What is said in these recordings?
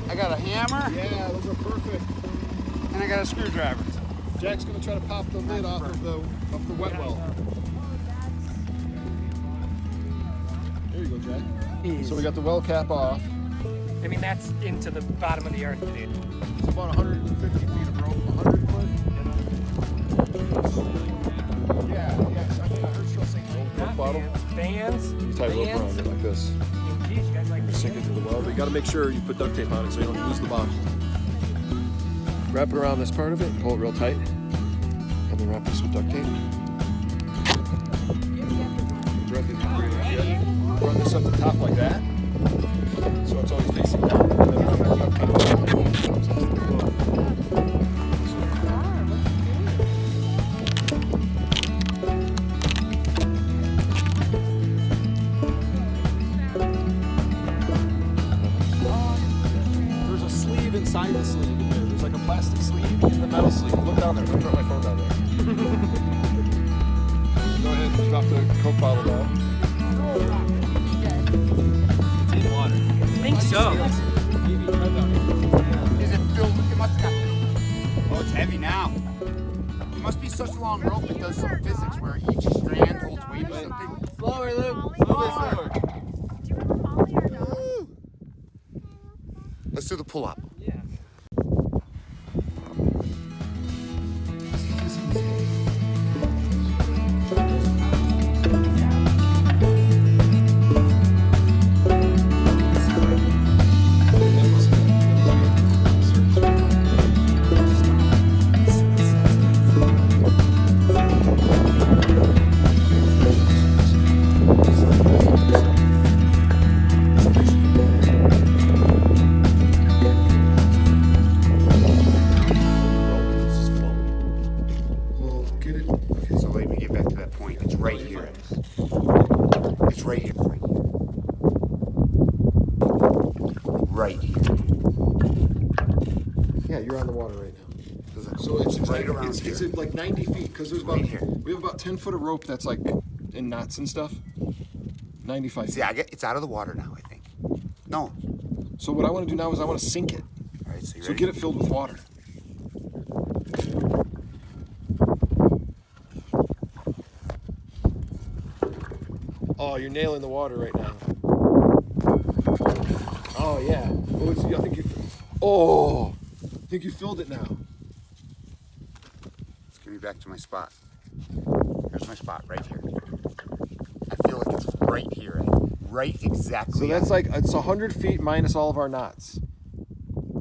I got a hammer. Yeah, those are perfect. And I got a screwdriver. Jack's gonna try to pop the lid off of the wet well. There you go, Jack. So we got the well cap off. I mean, that's into the bottom of the earth, dude. It's about 150 feet of rope, 100 foot. Yeah. I think I heard she'll sing Not bottle. Bands. You tie rope around it like this. Geez, you guys like Sink it to the well. But you got to make sure you put duct tape on it so you don't lose the bottom. Wrap it around this part of it and pull it real tight. And then wrap this with duct tape. Run this up the top like that. So it's always facing down. And then run more duct tape. There's a sleeve inside the sleeve in there. There's like a plastic sleeve in the metal sleeve. Look down there. I'm throwing my phone down there. Go ahead and drop the Coke bottle down. It's in water. I think so. Is it filled? It must have got. Oh, it's heavy now. It must be such a long rope. It does some physics where each strand holds weight or something. Slower, Luke. Slower. Let's do the pull-up. Yeah. Okay, so let me get back to that point. It's right here. It's right here. Right here. Yeah, you're on the water right now. So it's right around here. It's like 90 feet because there's about Right here. we have about 10 foot of rope that's like in knots and stuff. 95 See, feet. it's out of the water now, I think. No. So what I want to do now is I want to sink it. All right, so you So ready? get it filled with water. Oh, you're nailing the water right now. Oh yeah. I think you. Oh, I think you filled it now. Let's get me back to my spot. Here's my spot right here. I feel like it's right here. Right exactly. So that's like it's 100 feet minus all of our knots.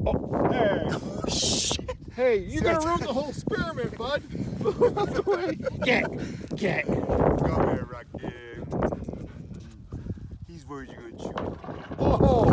Oh, hey. shit. Hey, you're gonna ruin the whole experiment, bud. Move out the way. Get. Come here, Rocky. He's worried you're gonna chew. Oh.